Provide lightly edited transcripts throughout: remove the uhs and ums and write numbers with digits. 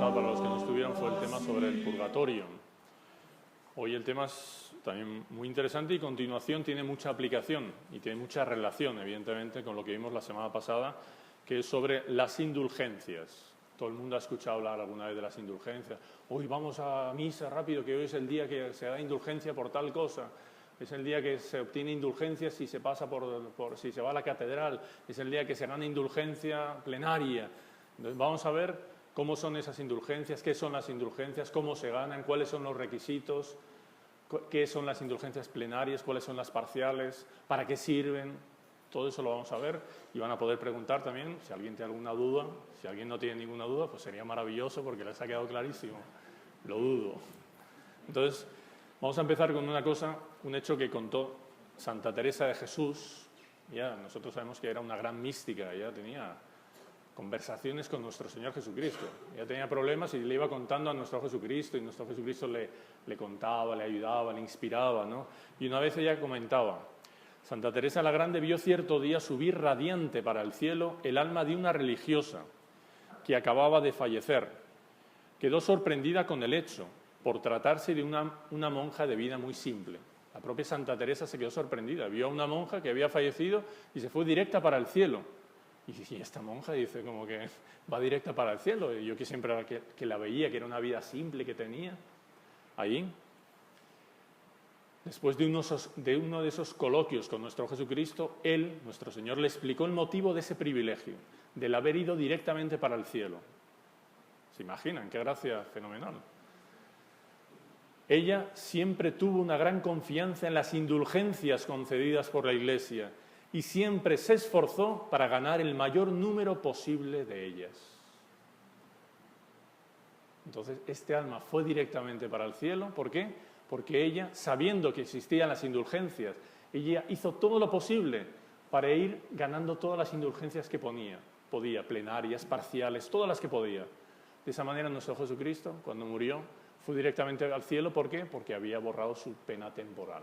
Para los que no estuvieron fue el tema sobre el purgatorio. Hoy el tema es también muy interesante y a continuación tiene mucha aplicación y tiene mucha relación, evidentemente, con lo que vimos la semana pasada, que es sobre las indulgencias. Todo el mundo ha escuchado hablar alguna vez de las indulgencias. Hoy vamos a misa rápido, que hoy es el día que se da indulgencia por tal cosa. Es el día que se obtiene indulgencia si se pasa si se va a la catedral. Es el día que se gana indulgencia plenaria. Entonces, vamos a ver cómo son esas indulgencias, qué son las indulgencias, cómo se ganan, cuáles son los requisitos, qué son las indulgencias plenarias, cuáles son las parciales, para qué sirven. Todo eso lo vamos a ver y van a poder preguntar también si alguien tiene alguna duda. Si alguien no tiene ninguna duda, pues sería maravilloso porque les ha quedado clarísimo. Lo dudo. Entonces, vamos a empezar con una cosa, un hecho que contó Santa Teresa de Jesús. Ya nosotros sabemos que era una gran mística, ella tenía conversaciones con nuestro Señor Jesucristo. Ella tenía problemas y le iba contando a nuestro Jesucristo y nuestro Jesucristo le contaba, le ayudaba, le inspiraba, ¿no? Y una vez ella comentaba: Santa Teresa la Grande vio cierto día subir radiante para el cielo el alma de una religiosa que acababa de fallecer. Quedó sorprendida con el hecho, por tratarse de una monja de vida muy simple. La propia Santa Teresa se quedó sorprendida. Vio a una monja que había fallecido y se fue directa para el cielo. Y esta monja dice como que va directa para el cielo. Y yo que siempre que la veía, que era una vida simple que tenía ahí. Después de uno de esos coloquios con nuestro Jesucristo, él, nuestro Señor, le explicó el motivo de ese privilegio, del haber ido directamente para el cielo. ¿Se imaginan? Qué gracia fenomenal. Ella siempre tuvo una gran confianza en las indulgencias concedidas por la Iglesia y siempre se esforzó para ganar el mayor número posible de ellas. Entonces, este alma fue directamente para el cielo. ¿Por qué? Porque ella, sabiendo que existían las indulgencias, ella hizo todo lo posible para ir ganando todas las indulgencias que podía, plenarias, parciales, todas las que podía. De esa manera, nuestro Jesucristo, cuando murió, fue directamente al cielo. ¿Por qué? Porque había borrado su pena temporal.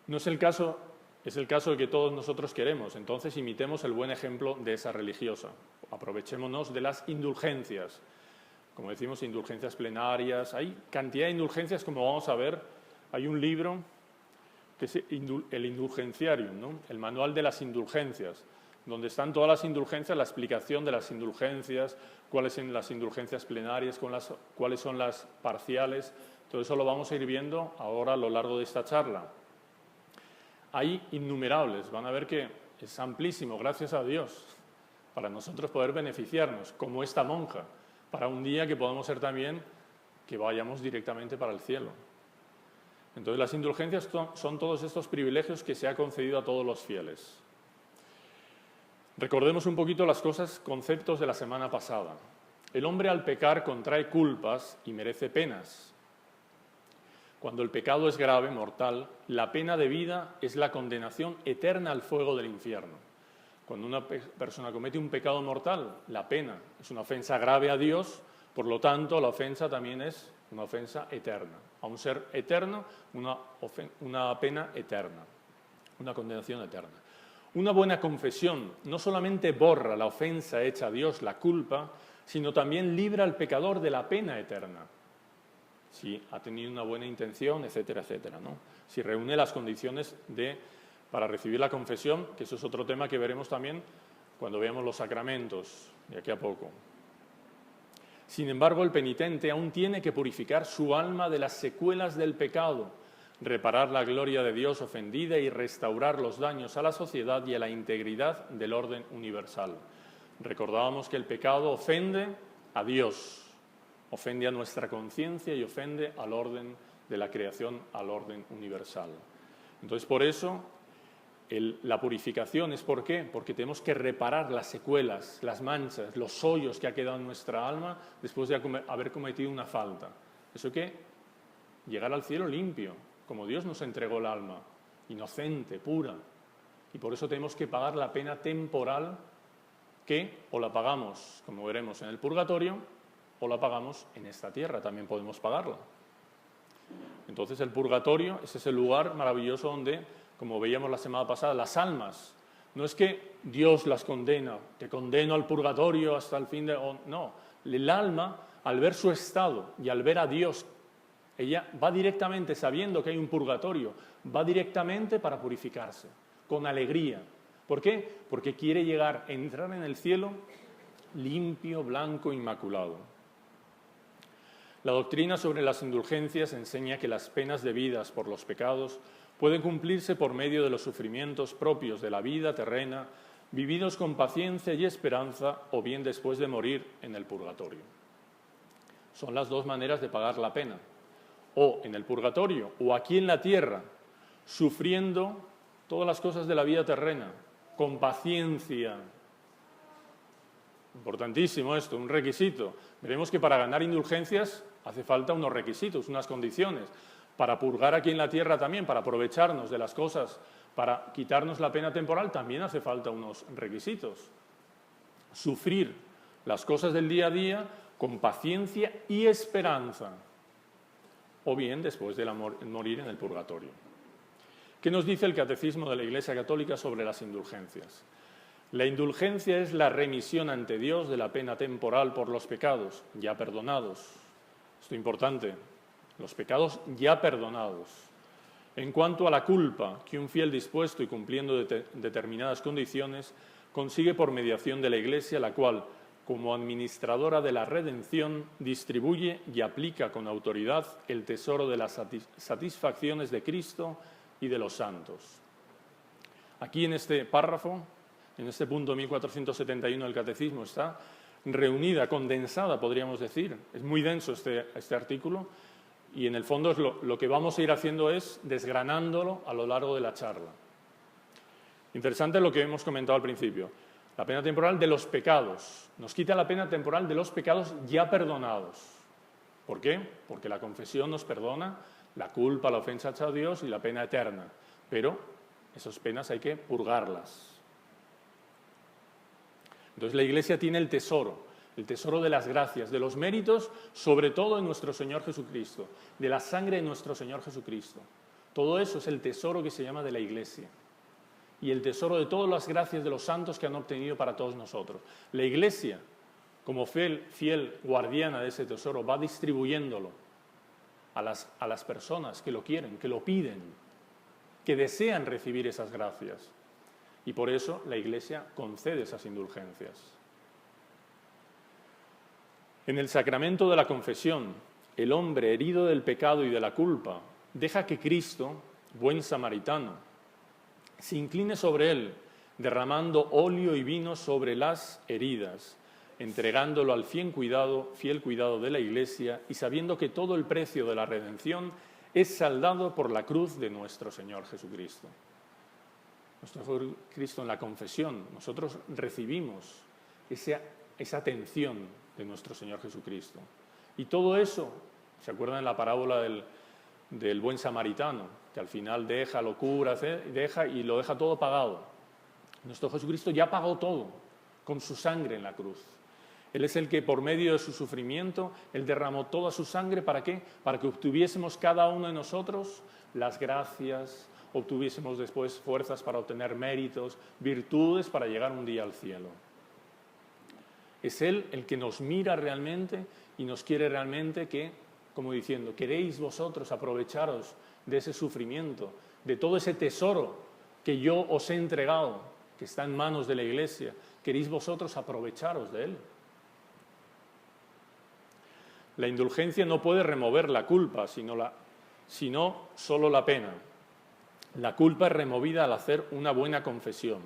No es el caso, es el caso que todos nosotros queremos. Entonces, imitemos el buen ejemplo de esa religiosa. Aprovechémonos de las indulgencias. Como decimos, indulgencias plenarias. Hay cantidad de indulgencias, como vamos a ver. Hay un libro que es el Indulgenciarium, ¿no? El manual de las indulgencias, donde están todas las indulgencias, la explicación de las indulgencias, cuáles son las indulgencias plenarias, cuáles son las parciales. Todo eso lo vamos a ir viendo ahora a lo largo de esta charla. Hay innumerables, van a ver que es amplísimo, gracias a Dios, para nosotros poder beneficiarnos, como esta monja, para un día que podamos ser también que vayamos directamente para el cielo. Entonces, las indulgencias son todos estos privilegios que se ha concedido a todos los fieles. Recordemos un poquito las conceptos de la semana pasada. El hombre al pecar contrae culpas y merece penas. Cuando el pecado es grave, mortal, la pena de vida es la condenación eterna al fuego del infierno. Cuando una persona comete un pecado mortal, la pena es una ofensa grave a Dios, por lo tanto, la ofensa también es una ofensa eterna. A un ser eterno, una pena eterna, una condenación eterna. Una buena confesión no solamente borra la ofensa hecha a Dios, la culpa, sino también libra al pecador de la pena eterna. Si ha tenido una buena intención, etcétera, etcétera, ¿no? Si reúne las condiciones para recibir la confesión, que eso es otro tema que veremos también cuando veamos los sacramentos, de aquí a poco. Sin embargo, el penitente aún tiene que purificar su alma de las secuelas del pecado, reparar la gloria de Dios ofendida y restaurar los daños a la sociedad y a la integridad del orden universal. Recordábamos que el pecado ofende a Dios, ofende a nuestra conciencia y ofende al orden de la creación, al orden universal. Entonces, por eso, la purificación es ¿por qué? Porque tenemos que reparar las secuelas, las manchas, los hoyos que ha quedado en nuestra alma después de haber cometido una falta. ¿Eso qué? Llegar al cielo limpio, como Dios nos entregó el alma, inocente, pura. Y por eso tenemos que pagar la pena temporal que o la pagamos, como veremos, en el purgatorio, o la pagamos en esta tierra, también podemos pagarla. Entonces el purgatorio es ese lugar maravilloso donde, como veíamos la semana pasada, las almas, no es que Dios las condena, te condeno al purgatorio hasta el fin de... no, el alma, al ver su estado y al ver a Dios, ella va directamente, sabiendo que hay un purgatorio, va directamente para purificarse, con alegría. ¿Por qué? Porque quiere llegar, entrar en el cielo limpio, blanco, inmaculado. La doctrina sobre las indulgencias enseña que las penas debidas por los pecados pueden cumplirse por medio de los sufrimientos propios de la vida terrena, vividos con paciencia y esperanza, o bien después de morir en el purgatorio. Son las dos maneras de pagar la pena, o en el purgatorio, o aquí en la tierra, sufriendo todas las cosas de la vida terrena, con paciencia. Importantísimo esto, un requisito. Veremos que para ganar indulgencias hace falta unos requisitos, unas condiciones. Para purgar aquí en la tierra también, para aprovecharnos de las cosas, para quitarnos la pena temporal, también hace falta unos requisitos. Sufrir las cosas del día a día con paciencia y esperanza, o bien después de morir en el purgatorio. ¿Qué nos dice el Catecismo de la Iglesia Católica sobre las indulgencias? La indulgencia es la remisión ante Dios de la pena temporal por los pecados ya perdonados. Esto es importante, los pecados ya perdonados. En cuanto a la culpa que un fiel dispuesto y cumpliendo determinadas condiciones consigue por mediación de la Iglesia, la cual, como administradora de la redención, distribuye y aplica con autoridad el tesoro de las satisfacciones de Cristo y de los santos. Aquí en este párrafo, en este punto 1471 del Catecismo, está reunida, condensada, podríamos decir. Es muy denso este artículo y en el fondo lo que vamos a ir haciendo es desgranándolo a lo largo de la charla. Interesante lo que hemos comentado al principio. La pena temporal de los pecados. Nos quita la pena temporal de los pecados ya perdonados. ¿Por qué? Porque la confesión nos perdona la culpa, la ofensa hacia Dios y la pena eterna. Pero esas penas hay que purgarlas. Entonces la Iglesia tiene el tesoro de las gracias, de los méritos, sobre todo en nuestro Señor Jesucristo, de la sangre de nuestro Señor Jesucristo. Todo eso es el tesoro que se llama de la Iglesia. Y el tesoro de todas las gracias de los santos que han obtenido para todos nosotros. La Iglesia, como fiel guardiana de ese tesoro, va distribuyéndolo a las personas que lo quieren, que lo piden, que desean recibir esas gracias. Y por eso la Iglesia concede esas indulgencias. En el sacramento de la confesión, el hombre herido del pecado y de la culpa deja que Cristo, buen samaritano, se incline sobre él, derramando óleo y vino sobre las heridas, entregándolo al fiel cuidado de la Iglesia y sabiendo que todo el precio de la redención es saldado por la cruz de nuestro Señor Jesucristo. Nuestro Cristo en la confesión, nosotros recibimos esa atención de nuestro Señor Jesucristo. Y todo eso, ¿se acuerdan de la parábola del buen samaritano? Que al final deja, lo cura, y lo deja todo pagado. Nuestro Jesucristo ya pagó todo con su sangre en la cruz. Él es el que por medio de su sufrimiento, Él derramó toda su sangre, ¿para qué? Para que obtuviésemos cada uno de nosotros las gracias, obtuviésemos después fuerzas para obtener méritos, virtudes para llegar un día al cielo. Es Él el que nos mira realmente y nos quiere realmente que, como diciendo, ¿queréis vosotros aprovecharos de ese sufrimiento, de todo ese tesoro que yo os he entregado, que está en manos de la Iglesia? ¿Queréis vosotros aprovecharos de Él? La indulgencia no puede remover la culpa, sino solo la pena. La culpa es removida al hacer una buena confesión.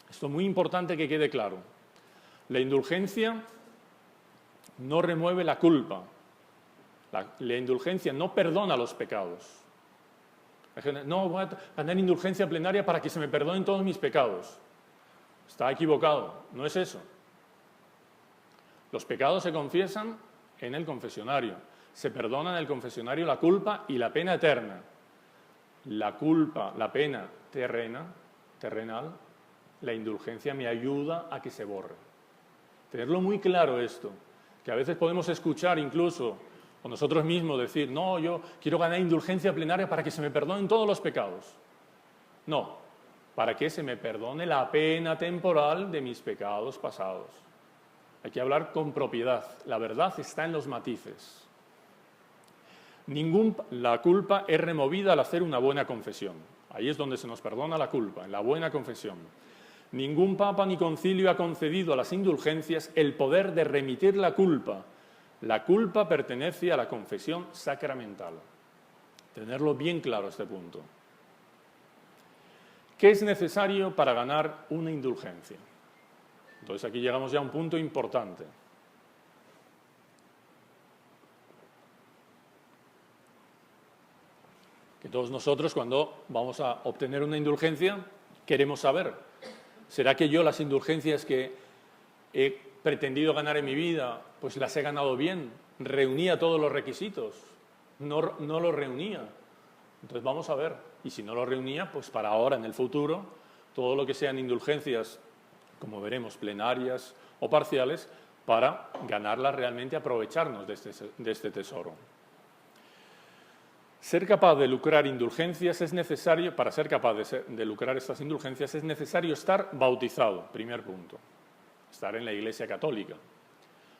Esto es muy importante que quede claro. La indulgencia no remueve la culpa. La indulgencia no perdona los pecados. No, voy a tener indulgencia plenaria para que se me perdonen todos mis pecados. Está equivocado, no es eso. Los pecados se confiesan en el confesionario. Se perdona en el confesionario la culpa y la pena eterna. La culpa, la pena terrenal, la indulgencia me ayuda a que se borre. Tenerlo muy claro esto, que a veces podemos escuchar incluso, O nosotros mismos decir, no, yo quiero ganar indulgencia plenaria para que se me perdonen todos los pecados. No, para que se me perdone la pena temporal de mis pecados pasados. Hay que hablar con propiedad. La verdad está en los matices. La culpa es removida al hacer una buena confesión. Ahí es donde se nos perdona la culpa, en la buena confesión. Ningún papa ni concilio ha concedido a las indulgencias el poder de remitir la culpa. La culpa pertenece a la confesión sacramental. Tenerlo bien claro este punto. ¿Qué es necesario para ganar una indulgencia? Entonces aquí llegamos ya a un punto importante. Que todos nosotros, cuando vamos a obtener una indulgencia, queremos saber, ¿será que yo las indulgencias que he pretendido ganar en mi vida, pues las he ganado bien? ¿Reunía todos los requisitos? No los reunía. Entonces vamos a ver, y si no lo reunía, pues para ahora, en el futuro, todo lo que sean indulgencias, como veremos, plenarias o parciales, para ganarlas realmente, aprovecharnos de este tesoro. Ser capaz de lucrar indulgencias es necesario, para ser capaz de lucrar estas indulgencias es necesario estar bautizado, primer punto, estar en la Iglesia Católica,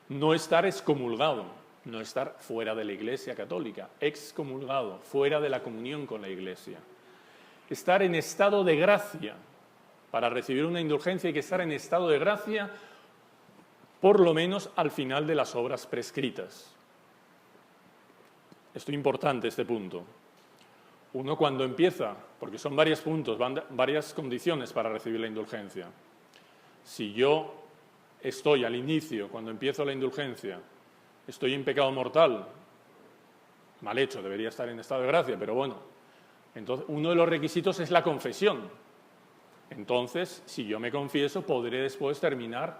no estar excomulgado, no estar fuera de la Iglesia Católica, excomulgado, fuera de la comunión con la Iglesia. Estar en estado de gracia. Para recibir una indulgencia hay que estar en estado de gracia, por lo menos al final de las obras prescritas. Esto es importante, este punto. Uno cuando empieza, porque son varios puntos, varias condiciones para recibir la indulgencia. Si yo estoy al inicio, cuando empiezo la indulgencia, estoy en pecado mortal, mal hecho, debería estar en estado de gracia, pero bueno. Entonces, uno de los requisitos es la confesión. Entonces, si yo me confieso, podré después terminar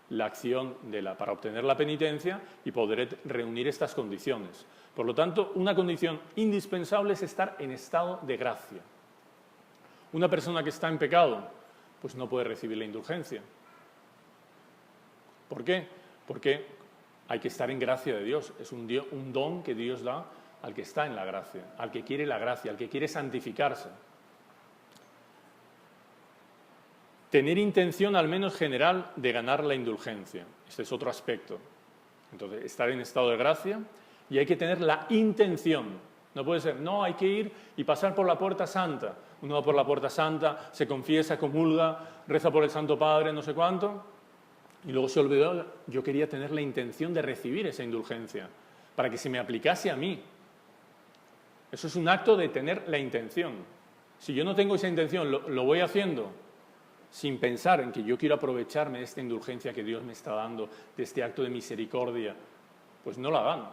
la acción para obtener la penitencia y podré reunir estas condiciones. Por lo tanto, una condición indispensable es estar en estado de gracia. Una persona que está en pecado, pues no puede recibir la indulgencia. ¿Por qué? Porque hay que estar en gracia de Dios. Es un don que Dios da al que está en la gracia, al que quiere la gracia, al que quiere santificarse. Tener intención al menos general de ganar la indulgencia. Este es otro aspecto. Entonces, estar en estado de gracia y hay que tener la intención. No puede ser, no, hay que ir y pasar por la puerta santa. Uno va por la puerta santa, se confiesa, comulga, reza por el Santo Padre, no sé cuánto, y luego se olvidó, yo quería tener la intención de recibir esa indulgencia, para que se me aplicase a mí. Eso es un acto de tener la intención. Si yo no tengo esa intención, lo voy haciendo sin pensar en que yo quiero aprovecharme de esta indulgencia que Dios me está dando, de este acto de misericordia, pues no la gano.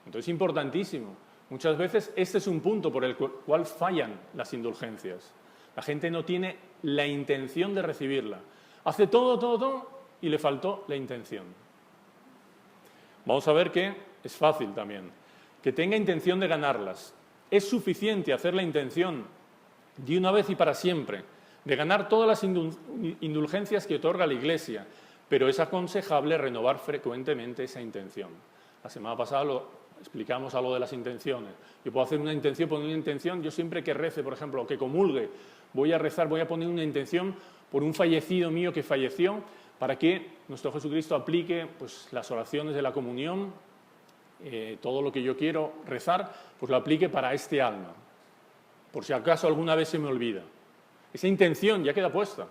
Entonces es importantísimo. Muchas veces este es un punto por el cual fallan las indulgencias. La gente no tiene la intención de recibirla. Hace todo y le faltó la intención. Vamos a ver que es fácil también. Que tenga intención de ganarlas. Es suficiente hacer la intención de una vez y para siempre, de ganar todas las indulgencias que otorga la Iglesia, pero es aconsejable renovar frecuentemente esa intención. La semana pasada explicamos algo de las intenciones. Yo puedo hacer una intención, poner una intención, yo siempre que rece, por ejemplo, o que comulgue, voy a rezar, voy a poner una intención por un fallecido mío que falleció, para que nuestro Jesucristo aplique pues, las oraciones de la comunión, todo lo que yo quiero rezar, pues lo aplique para este alma, por si acaso alguna vez se me olvida. Esa intención ya queda puesta,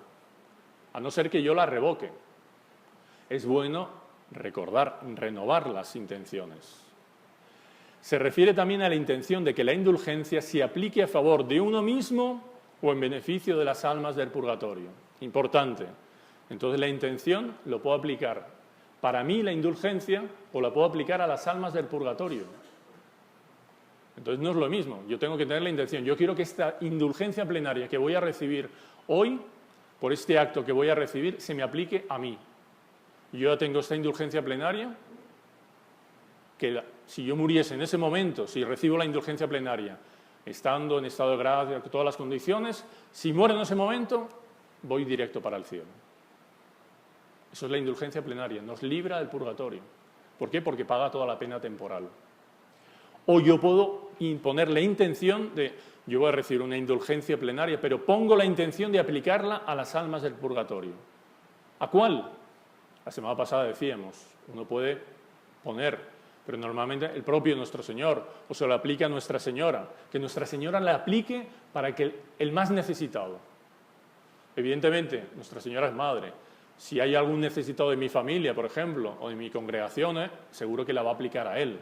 a no ser que yo la revoque. Es bueno recordar, renovar las intenciones. Se refiere también a la intención de que la indulgencia se aplique a favor de uno mismo o en beneficio de las almas del purgatorio. Importante. Entonces la intención lo puedo aplicar para mí la indulgencia o la puedo aplicar a las almas del purgatorio. Entonces no es lo mismo, yo tengo que tener la intención. Yo quiero que esta indulgencia plenaria que voy a recibir hoy, por este acto que voy a recibir, se me aplique a mí. Yo ya tengo esta indulgencia plenaria, que si yo muriese en ese momento, si recibo la indulgencia plenaria, estando en estado de gracia, con todas las condiciones, si muero en ese momento, voy directo para el cielo. Eso es la indulgencia plenaria, nos libra del purgatorio. ¿Por qué? Porque paga toda la pena temporal. O yo puedo imponer la intención de, yo voy a recibir una indulgencia plenaria, pero pongo la intención de aplicarla a las almas del purgatorio. ¿A cuál? La semana pasada decíamos, uno puede poner, pero normalmente el propio Nuestro Señor, o se lo aplica a Nuestra Señora, que Nuestra Señora la aplique para que el más necesitado. Evidentemente, Nuestra Señora es madre. Si hay algún necesitado de mi familia, por ejemplo, o de mi congregación, seguro que la va a aplicar a él.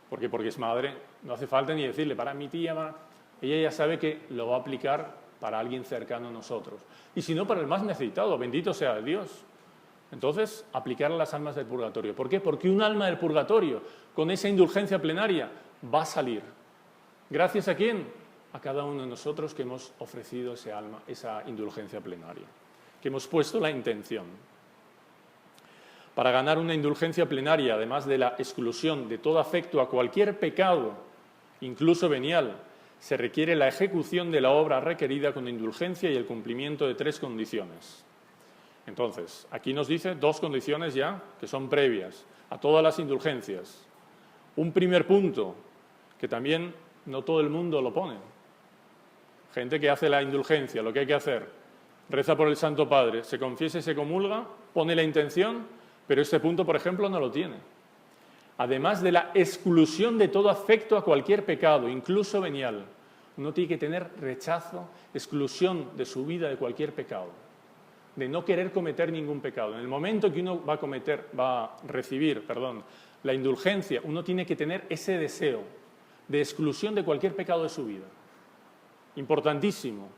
¿Por qué? Porque es madre, no hace falta ni decirle, para mi tía, ella ya sabe que lo va a aplicar para alguien cercano a nosotros. Y si no, para el más necesitado, bendito sea Dios. Entonces, aplicar a las almas del purgatorio. ¿Por qué? Porque un alma del purgatorio, con esa indulgencia plenaria, va a salir. ¿Gracias a quién? A cada uno de nosotros que hemos ofrecido ese alma, esa indulgencia plenaria, que hemos puesto la intención. Para ganar una indulgencia plenaria, además de la exclusión de todo afecto a cualquier pecado, incluso venial, se requiere la ejecución de la obra requerida con indulgencia y el cumplimiento de 3 condiciones. Entonces, aquí nos dice 2 condiciones ya que son previas a todas las indulgencias. Un primer punto, que también no todo el mundo lo pone. Gente que hace la indulgencia, lo que hay que hacer, reza por el Santo Padre, se confiesa y se comulga, pone la intención, pero este punto, por ejemplo, no lo tiene. Además de la exclusión de todo afecto a cualquier pecado, incluso venial, uno tiene que tener rechazo, exclusión de su vida de cualquier pecado, de no querer cometer ningún pecado. En el momento que uno va a recibir la indulgencia, uno tiene que tener ese deseo de exclusión de cualquier pecado de su vida. Importantísimo.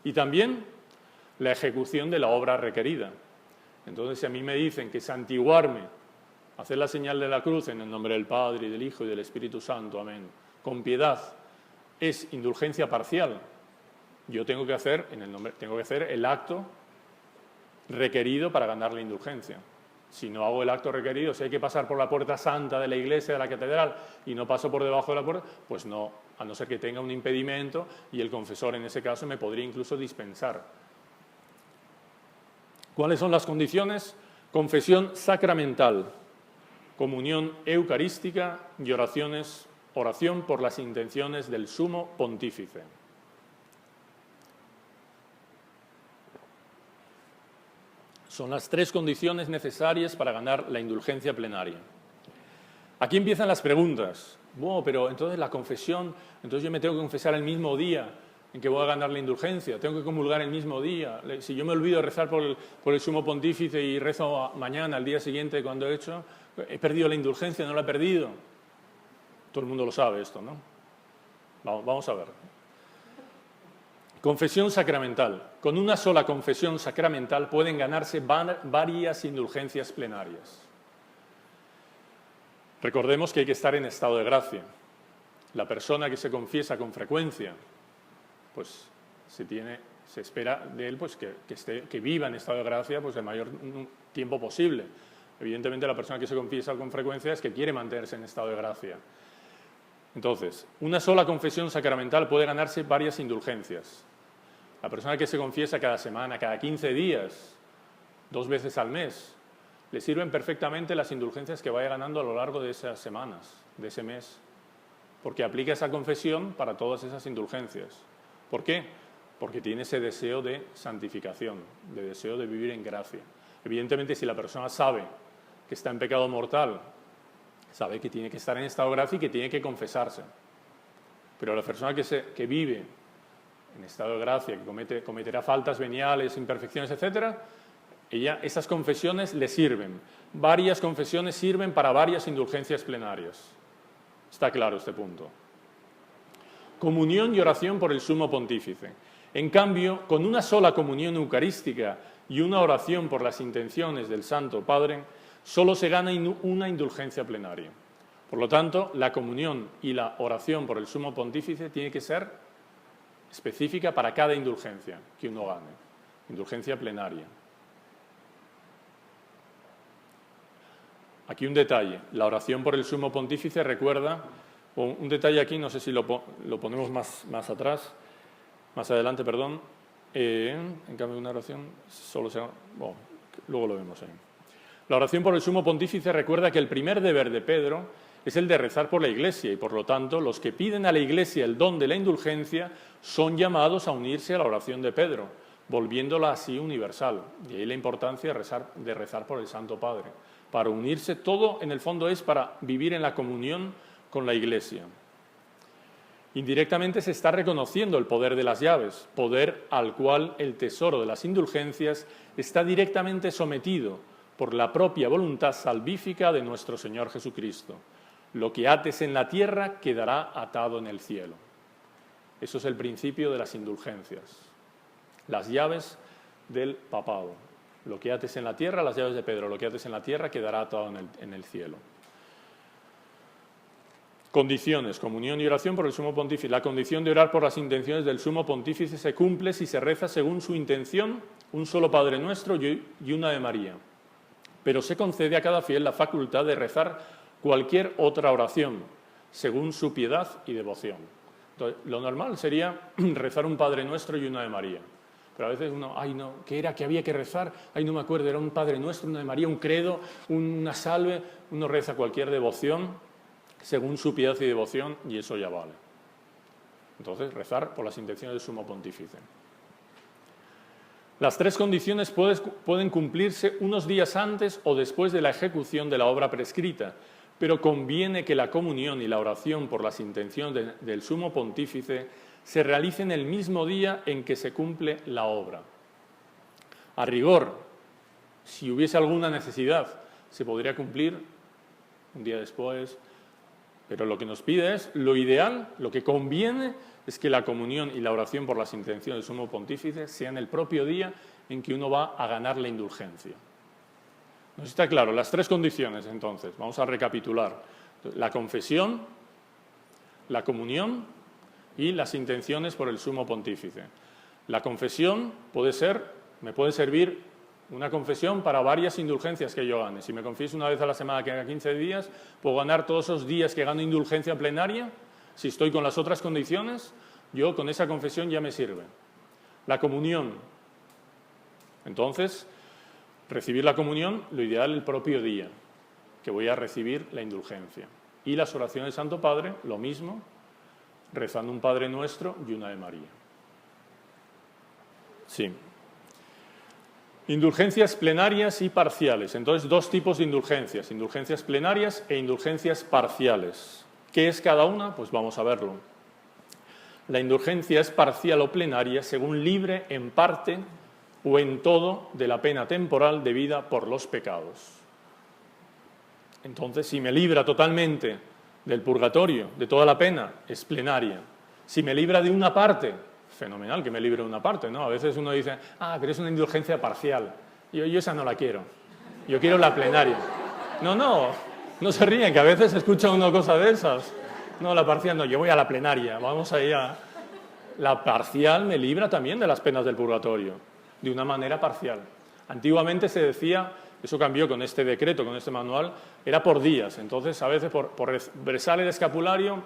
Y también la ejecución de la obra requerida. Entonces, si a mí me dicen que santiguarme, hacer la señal de la cruz en el nombre del Padre y del Hijo y del Espíritu Santo, amén, con piedad, es indulgencia parcial, yo tengo que hacer el acto requerido para ganar la indulgencia. Si no hago el acto requerido, si hay que pasar por la puerta santa de la iglesia, de la catedral, y no paso por debajo de la puerta, pues no, a no ser que tenga un impedimento, y el confesor en ese caso me podría incluso dispensar. ¿Cuáles son las condiciones? Confesión sacramental, comunión eucarística y oración por las intenciones del Sumo Pontífice. Son las 3 condiciones necesarias para ganar la indulgencia plenaria. Aquí empiezan las preguntas. Bueno, pero entonces la confesión, entonces yo me tengo que confesar el mismo día en que voy a ganar la indulgencia, tengo que comulgar el mismo día. Si yo me olvido de rezar por el Sumo Pontífice y rezo mañana, al día siguiente, cuando he perdido la indulgencia, no la he perdido. Todo el mundo lo sabe esto, ¿no? Vamos a ver. Confesión sacramental. Con una sola confesión sacramental pueden ganarse varias indulgencias plenarias. Recordemos que hay que estar en estado de gracia. La persona que se confiesa con frecuencia, pues se espera de él pues, que viva en estado de gracia pues, el mayor tiempo posible. Evidentemente, la persona que se confiesa con frecuencia es que quiere mantenerse en estado de gracia. Entonces, una sola confesión sacramental puede ganarse varias indulgencias. La persona que se confiesa cada semana, cada 15 días, 2 veces al mes, le sirven perfectamente las indulgencias que vaya ganando a lo largo de esas semanas, de ese mes, porque aplica esa confesión para todas esas indulgencias. ¿Por qué? Porque tiene ese deseo de santificación, de deseo de vivir en gracia. Evidentemente, si la persona sabe que está en pecado mortal, sabe que tiene que estar en estado de gracia y que tiene que confesarse. Pero la persona que vive en estado de gracia, que cometerá faltas veniales, imperfecciones, etc., esas confesiones le sirven. Varias confesiones sirven para varias indulgencias plenarias. Está claro este punto. Comunión y oración por el Sumo Pontífice. En cambio, con una sola comunión eucarística y una oración por las intenciones del Santo Padre, solo se gana una indulgencia plenaria. Por lo tanto, la comunión y la oración por el Sumo Pontífice tiene que ser específica para cada indulgencia que uno gane. Indulgencia plenaria. Aquí un detalle. La oración por el Sumo Pontífice recuerda, un detalle aquí, no sé si lo ponemos más atrás, más adelante, perdón. En cambio, una oración solo se... Bueno, luego lo vemos ahí. La oración por el Sumo Pontífice recuerda que el primer deber de Pedro es el de rezar por la Iglesia y, por lo tanto, los que piden a la Iglesia el don de la indulgencia son llamados a unirse a la oración de Pedro, volviéndola así universal. Y ahí la importancia de rezar por el Santo Padre. Para unirse, todo en el fondo es para vivir en la comunión con la Iglesia. Indirectamente se está reconociendo el poder de las llaves, poder al cual el tesoro de las indulgencias está directamente sometido por la propia voluntad salvífica de nuestro Señor Jesucristo. Lo que ates en la tierra quedará atado en el cielo. Eso es el principio de las indulgencias. Las llaves del papado. Lo que ates en la tierra, las llaves de Pedro, lo que ates en la tierra quedará atado en el cielo. Condiciones, comunión y oración por el Sumo Pontífice. La condición de orar por las intenciones del Sumo Pontífice se cumple si se reza según su intención, un solo Padre Nuestro y una Ave María. Pero se concede a cada fiel la facultad de rezar cualquier otra oración, según su piedad y devoción. Entonces, lo normal sería rezar un Padre Nuestro y una Ave María. Pero a veces uno, ay no, ¿qué era que había que rezar? Ay, no me acuerdo, era un Padre Nuestro, una Ave María, un credo, una salve. Uno reza cualquier devoción según su piedad y devoción, y eso ya vale. Entonces, rezar por las intenciones del Sumo Pontífice. Las tres condiciones pueden cumplirse unos días antes o después de la ejecución de la obra prescrita, pero conviene que la comunión y la oración por las intenciones del Sumo Pontífice se realicen el mismo día en que se cumple la obra. A rigor, si hubiese alguna necesidad, se podría cumplir un día después. Pero lo que nos pide es, lo ideal, lo que conviene, es que la comunión y la oración por las intenciones del Sumo Pontífice sean el propio día en que uno va a ganar la indulgencia. ¿Nos está claro? Las tres condiciones, entonces. Vamos a recapitular. La confesión, la comunión y las intenciones por el Sumo Pontífice. La confesión me puede servir una confesión para varias indulgencias que yo gane. Si me confieso una vez a la semana que haga 15 días, puedo ganar todos esos días que gano indulgencia plenaria. Si estoy con las otras condiciones, yo con esa confesión ya me sirve. La comunión. Entonces, recibir la comunión, lo ideal el propio día que voy a recibir la indulgencia. Y las oraciones del Santo Padre, lo mismo, rezando un Padre Nuestro y una Ave María. Sí. Indulgencias plenarias y parciales. Entonces, dos tipos de indulgencias. Indulgencias plenarias e indulgencias parciales. ¿Qué es cada una? Pues vamos a verlo. La indulgencia es parcial o plenaria según libre en parte o en todo de la pena temporal debida por los pecados. Entonces, si me libra totalmente del purgatorio, de toda la pena, es plenaria. Si me libra de una parte, fenomenal que me libre de una parte, ¿no? A veces uno dice, pero es una indulgencia parcial. Yo esa no la quiero. Yo quiero la plenaria. No se ríen, que a veces escucha uno cosas de esas. No, la parcial no, yo voy a la plenaria. Vamos ahí a... La parcial me libra también de las penas del purgatorio, de una manera parcial. Antiguamente se decía, eso cambió con este decreto, con este manual, era por días. Entonces, a veces por rezar el escapulario,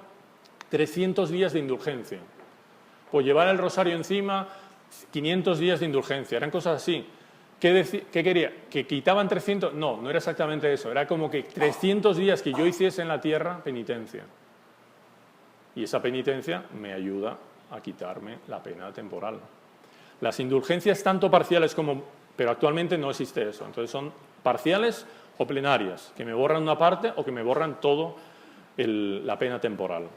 300 días de indulgencia. Por llevar el rosario encima, 500 días de indulgencia. Eran cosas así. ¿Qué quería? ¿Que quitaban 300? No era exactamente eso. Era como que 300 días que yo hiciese en la tierra penitencia. Y esa penitencia me ayuda a quitarme la pena temporal. Las indulgencias tanto parciales como... Pero actualmente no existe eso. Entonces son parciales o plenarias, que me borran una parte o que me borran todo la pena temporal.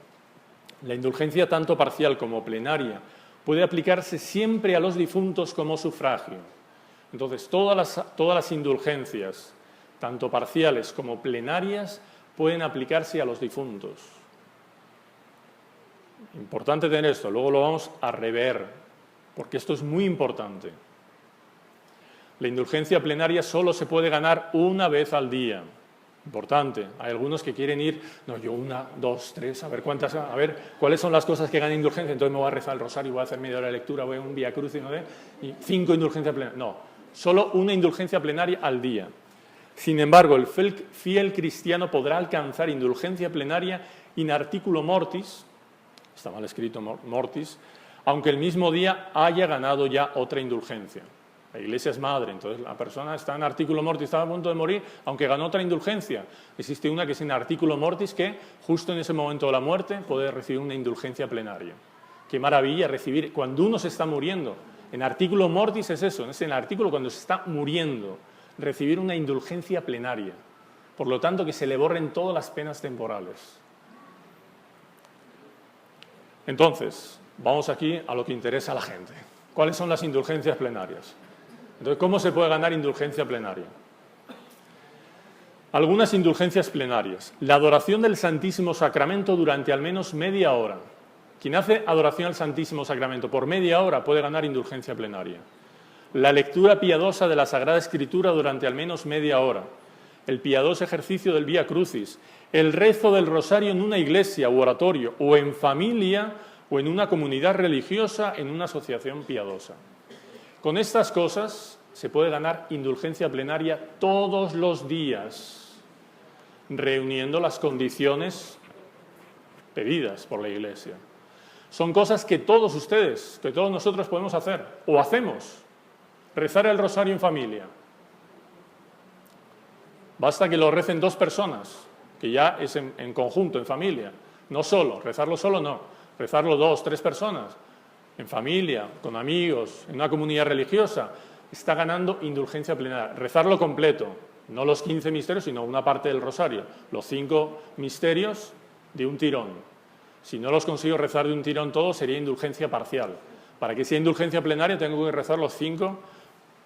La indulgencia tanto parcial como plenaria puede aplicarse siempre a los difuntos como sufragio. Entonces, todas las indulgencias, tanto parciales como plenarias, pueden aplicarse a los difuntos. Importante tener esto, luego lo vamos a rever, porque esto es muy importante. La indulgencia plenaria solo se puede ganar una vez al día. Importante. Hay algunos que quieren ir, yo 1, 2, 3, a ver cuáles son las cosas que ganan indulgencia, entonces me voy a rezar el rosario, voy a hacer media hora de lectura, voy a un Vía Crucis, y 5 indulgencias plenarias. No, solo una indulgencia plenaria al día. Sin embargo, el fiel cristiano podrá alcanzar indulgencia plenaria in articulo mortis, está mal escrito mortis, aunque el mismo día haya ganado ya otra indulgencia. La Iglesia es madre, entonces la persona está en artículo mortis, está a punto de morir, aunque ganó otra indulgencia. Existe una que es en artículo mortis, que justo en ese momento de la muerte puede recibir una indulgencia plenaria. Qué maravilla recibir, cuando uno se está muriendo, en artículo mortis es eso, es en el artículo cuando se está muriendo, recibir una indulgencia plenaria. Por lo tanto, que se le borren todas las penas temporales. Entonces, vamos aquí a lo que interesa a la gente. ¿Cuáles son las indulgencias plenarias? Entonces, ¿cómo se puede ganar indulgencia plenaria? Algunas indulgencias plenarias. La adoración del Santísimo Sacramento durante al menos media hora. Quien hace adoración al Santísimo Sacramento por media hora puede ganar indulgencia plenaria. La lectura piadosa de la Sagrada Escritura durante al menos media hora. El piadoso ejercicio del Vía Crucis. El rezo del rosario en una iglesia u oratorio, o en familia, o en una comunidad religiosa, en una asociación piadosa. Con estas cosas se puede ganar indulgencia plenaria todos los días, reuniendo las condiciones pedidas por la Iglesia. Son cosas que todos ustedes, que todos nosotros podemos hacer, o hacemos. Rezar el rosario en familia. Basta que lo recen 2 personas, que ya es en conjunto, en familia. No solo, rezarlo solo no, rezarlo 2, 3 personas. En familia, con amigos, en una comunidad religiosa, está ganando indulgencia plenaria. Rezarlo completo, no los 15 misterios, sino una parte del rosario. Los 5 misterios de un tirón. Si no los consigo rezar de un tirón todos, sería indulgencia parcial. Para que sea indulgencia plenaria tengo que rezar los 5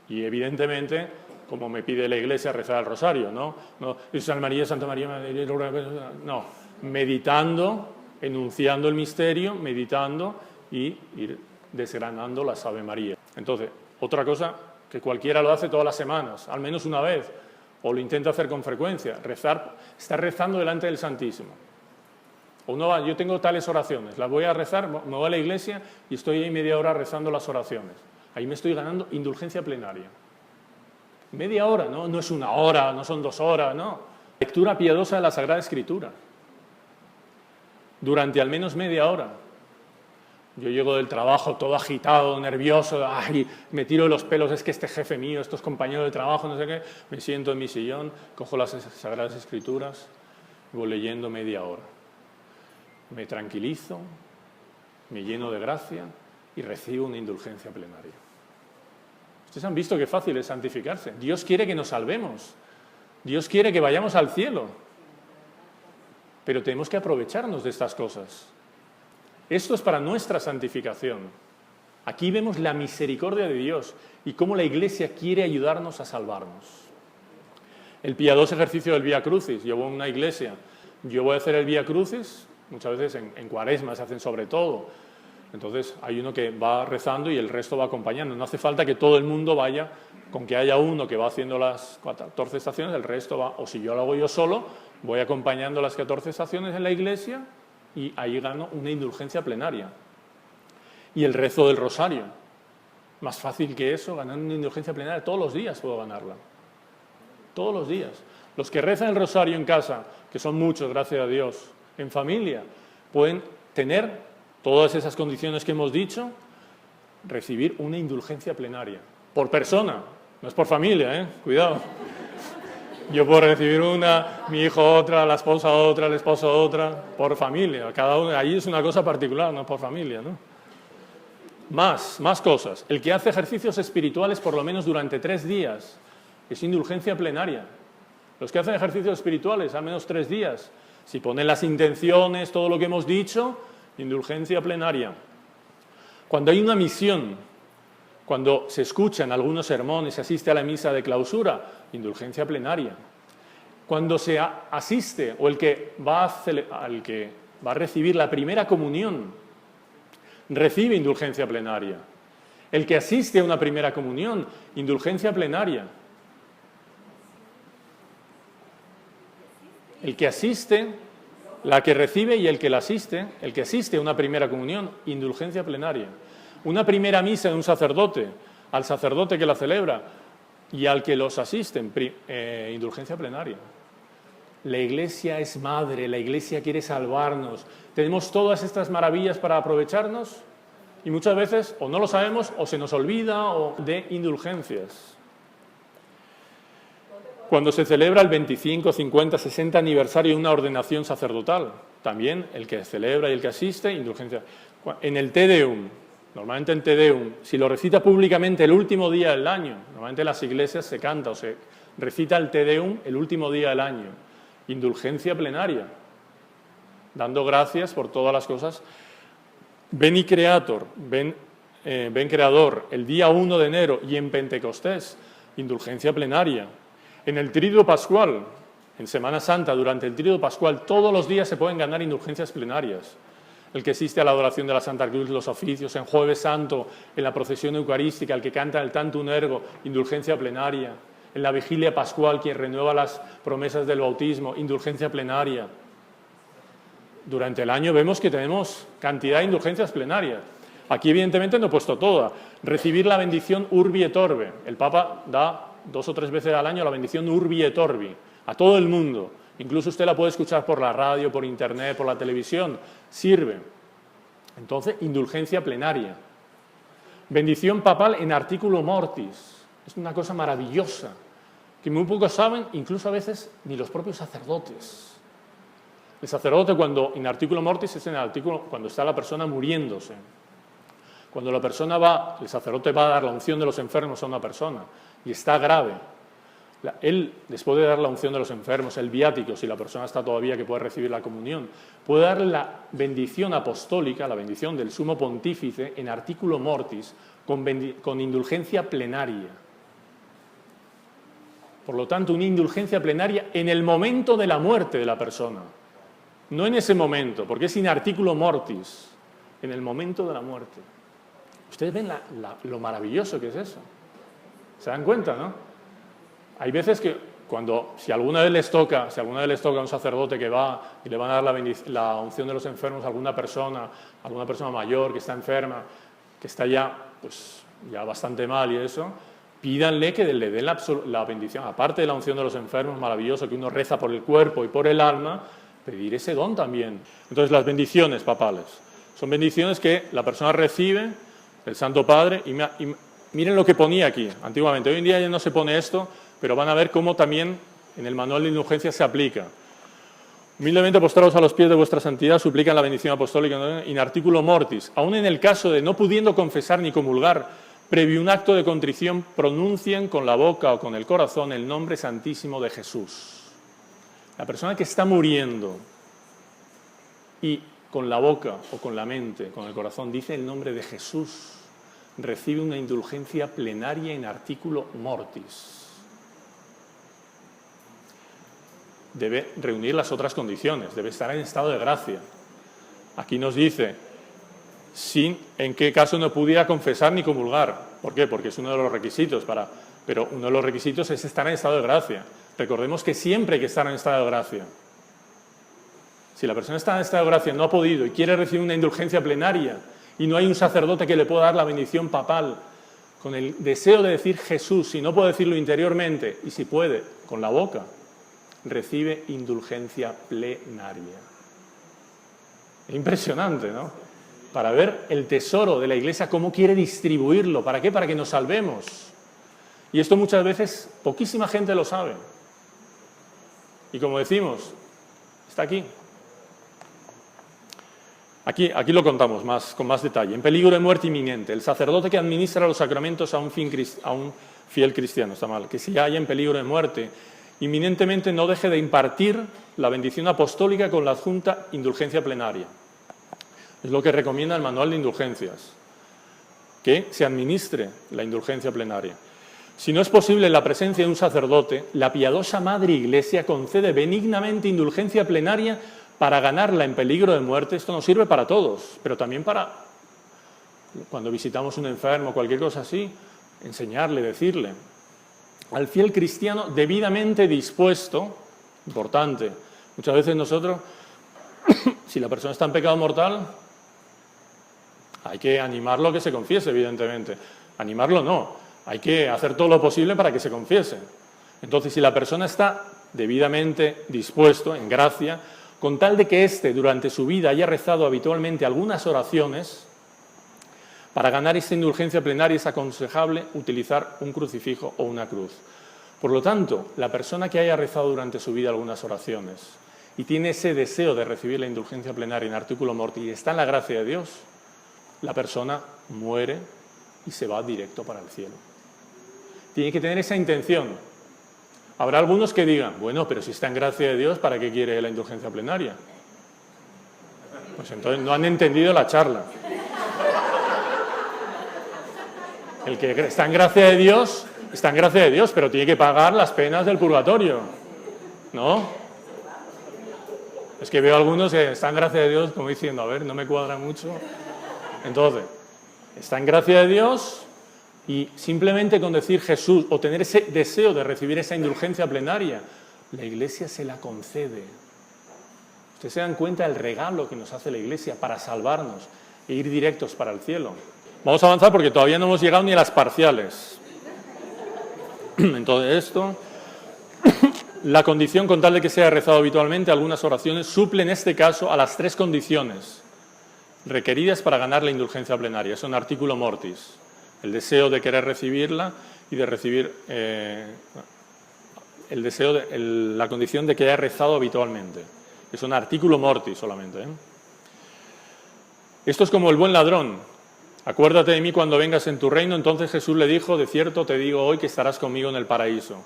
y, evidentemente, como me pide la Iglesia, rezar el rosario, ¿no? No, Santa María, Santa María, no. Meditando, enunciando el misterio, meditando y ir desgranando las Ave María. Entonces, otra cosa que cualquiera lo hace todas las semanas, al menos una vez, o lo intenta hacer con frecuencia, rezar, estar rezando delante del Santísimo. Uno va, yo tengo tales oraciones, las voy a rezar, me voy a la iglesia y estoy ahí media hora rezando las oraciones. Ahí me estoy ganando indulgencia plenaria. Media hora, ¿no? No es 1 hora, no son 2 horas, no. Lectura piadosa de la Sagrada Escritura. Durante al menos media hora. Yo llego del trabajo todo agitado, nervioso, ay, me tiro de los pelos, es que este jefe mío, estos compañeros de trabajo, no sé qué, me siento en mi sillón, cojo las Sagradas Escrituras y voy leyendo media hora. Me tranquilizo, me lleno de gracia y recibo una indulgencia plenaria. Ustedes han visto qué fácil es santificarse. Dios quiere que nos salvemos. Dios quiere que vayamos al cielo. Pero tenemos que aprovecharnos de estas cosas. Esto es para nuestra santificación. Aquí vemos la misericordia de Dios y cómo la Iglesia quiere ayudarnos a salvarnos. El piadoso ejercicio del Vía Crucis. Yo voy a una iglesia, yo voy a hacer el Vía Crucis, muchas veces en Cuaresma se hacen sobre todo. Entonces hay uno que va rezando y el resto va acompañando. No hace falta que todo el mundo vaya, con que haya uno que va haciendo las 14 estaciones, el resto va, o si yo lo hago yo solo, voy acompañando las 14 estaciones en la iglesia y ahí gano una indulgencia plenaria. Y el rezo del rosario. Más fácil que eso, ganar una indulgencia plenaria. Todos los días puedo ganarla. Todos los días. Los que rezan el rosario en casa, que son muchos, gracias a Dios, en familia, pueden tener todas esas condiciones que hemos dicho, recibir una indulgencia plenaria. Por persona, no es por familia, cuidado. Yo puedo recibir una, mi hijo otra, la esposa otra, el esposo otra, por familia. Cada uno, ahí es una cosa particular, no por familia, ¿no? Más cosas. El que hace ejercicios espirituales por lo menos durante 3 días es indulgencia plenaria. Los que hacen ejercicios espirituales al menos 3 días, si ponen las intenciones, todo lo que hemos dicho, indulgencia plenaria. Cuando hay una misión, cuando se escuchan algunos sermones, se asiste a la misa de clausura, indulgencia plenaria. Cuando se asiste, o el que va a recibir la primera comunión, recibe indulgencia plenaria. El que asiste a una primera comunión, indulgencia plenaria. El que asiste, la que recibe y el que la asiste, el que asiste a una primera comunión, indulgencia plenaria. Una primera misa de un sacerdote, al sacerdote que la celebra y al que los asisten, indulgencia plenaria. La Iglesia es madre, la Iglesia quiere salvarnos. ¿Tenemos todas estas maravillas para aprovecharnos? Y muchas veces o no lo sabemos o se nos olvida o de indulgencias. Cuando se celebra el 25, 50, 60 aniversario de una ordenación sacerdotal, también el que celebra y el que asiste, indulgencia. En el Te Deum, normalmente en Te Deum, si lo recita públicamente el último día del año, normalmente en las iglesias se canta o se recita el Te Deum el último día del año, indulgencia plenaria, dando gracias por todas las cosas. Veni Creator, ven Creador, el día 1 de enero y en Pentecostés, indulgencia plenaria. En el Tríduo Pascual, en Semana Santa, durante el Tríduo Pascual, todos los días se pueden ganar indulgencias plenarias. El que asiste a la adoración de la Santa Cruz, los oficios, en Jueves Santo, en la procesión eucarística, el que canta el Tantum Ergo, indulgencia plenaria. En la Vigilia Pascual, quien renueva las promesas del bautismo, indulgencia plenaria. Durante el año vemos que tenemos cantidad de indulgencias plenarias. Aquí, evidentemente, no he puesto toda. Recibir la bendición Urbi et Orbi. El Papa da 2 o 3 veces al año la bendición Urbi et Orbi a todo el mundo. Incluso usted la puede escuchar por la radio, por internet, por la televisión. Sirve. Entonces, indulgencia plenaria. Bendición papal en articulo mortis. Es una cosa maravillosa, que muy pocos saben, incluso a veces ni los propios sacerdotes. El sacerdote, cuando en articulo mortis, es en el artículo cuando está la persona muriéndose. Cuando la persona el sacerdote va a dar la unción de los enfermos a una persona y está grave. Él, después de dar la unción de los enfermos, el viático, si la persona está todavía que puede recibir la comunión, puede darle la bendición apostólica, la bendición del sumo pontífice, en articulo mortis, con indulgencia plenaria. Por lo tanto, una indulgencia plenaria en el momento de la muerte de la persona. No en ese momento, porque es in articulo mortis, en el momento de la muerte. Ustedes ven lo maravilloso que es eso. ¿Se dan cuenta, no? Hay veces que si alguna vez les toca a un sacerdote que va y le van a dar la unción de los enfermos a alguna persona mayor que está enferma, que está ya bastante mal y eso, pídanle que le den la bendición. Aparte de la unción de los enfermos, maravilloso, que uno reza por el cuerpo y por el alma, pedir ese don también. Entonces, las bendiciones papales son bendiciones que la persona recibe del Santo Padre y miren lo que ponía aquí antiguamente. Hoy en día ya no se pone esto, pero van a ver cómo también en el manual de indulgencia se aplica. Humildemente postrados a los pies de vuestra santidad, suplican la bendición apostólica in articulo mortis. Aún en el caso de no pudiendo confesar ni comulgar, previo un acto de contrición, pronuncien con la boca o con el corazón el nombre santísimo de Jesús. La persona que está muriendo y con la boca o con la mente, con el corazón, dice el nombre de Jesús, recibe una indulgencia plenaria in articulo mortis. Debe reunir las otras condiciones, debe estar en estado de gracia. Aquí nos dice, en qué caso no pudiera confesar ni comulgar. ¿Por qué? Porque es uno de los requisitos, pero uno de los requisitos es estar en estado de gracia. Recordemos que siempre hay que estar en estado de gracia. Si la persona está en estado de gracia, no ha podido y quiere recibir una indulgencia plenaria y no hay un sacerdote que le pueda dar la bendición papal con el deseo de decir Jesús, si no puede decirlo interiormente y si puede, con la boca, recibe indulgencia plenaria. Es impresionante, ¿no? Para ver el tesoro de la Iglesia, cómo quiere distribuirlo. ¿Para qué? Para que nos salvemos. Y esto muchas veces poquísima gente lo sabe. Y como decimos, está aquí. Aquí lo contamos con más detalle. En peligro de muerte inminente, el sacerdote que administra los sacramentos a un fiel cristiano, está mal, que si haya en peligro de muerte, inminentemente no deje de impartir la bendición apostólica con la adjunta indulgencia plenaria. Es lo que recomienda el manual de indulgencias, que se administre la indulgencia plenaria. Si no es posible la presencia de un sacerdote, la piadosa Madre Iglesia concede benignamente indulgencia plenaria para ganarla en peligro de muerte. Esto nos sirve para todos, pero también para cuando visitamos un enfermo o cualquier cosa así, enseñarle, decirle. Al fiel cristiano debidamente dispuesto, importante, muchas veces nosotros, si la persona está en pecado mortal, hay que animarlo a que se confiese, evidentemente. Animarlo no, hay que hacer todo lo posible para que se confiese. Entonces, si la persona está debidamente dispuesto, en gracia, con tal de que éste durante su vida haya rezado habitualmente algunas oraciones, Para ganar esta indulgencia plenaria es aconsejable utilizar un crucifijo o una cruz. Por lo tanto, la persona que haya rezado durante su vida algunas oraciones y tiene ese deseo de recibir la indulgencia plenaria en artículo mortis y está en la gracia de Dios, la persona muere y se va directo para el cielo. Tiene que tener esa intención. Habrá algunos que digan, bueno, pero si está en gracia de Dios, ¿para qué quiere la indulgencia plenaria? Pues entonces no han entendido la charla. El que está en gracia de Dios, está en gracia de Dios, pero tiene que pagar las penas del purgatorio, ¿no? Es que veo a algunos que están en gracia de Dios como diciendo, a ver, no me cuadra mucho. Entonces, está en gracia de Dios y simplemente con decir Jesús o tener ese deseo de recibir esa indulgencia plenaria, la Iglesia se la concede. Ustedes se dan cuenta del regalo que nos hace la Iglesia para salvarnos e ir directos para el cielo. Vamos a avanzar porque todavía no hemos llegado ni a las parciales. Entonces esto, la condición con tal de que sea rezado habitualmente, algunas oraciones suplen en este caso a las 3 condiciones requeridas para ganar la indulgencia plenaria. Son artículo mortis, el deseo de querer recibirla y de recibir el deseo la condición de que haya rezado habitualmente. Es un artículo mortis solamente. Esto es como el buen ladrón. Acuérdate de mí cuando vengas en tu reino. Entonces Jesús le dijo, de cierto te digo hoy que estarás conmigo en el paraíso.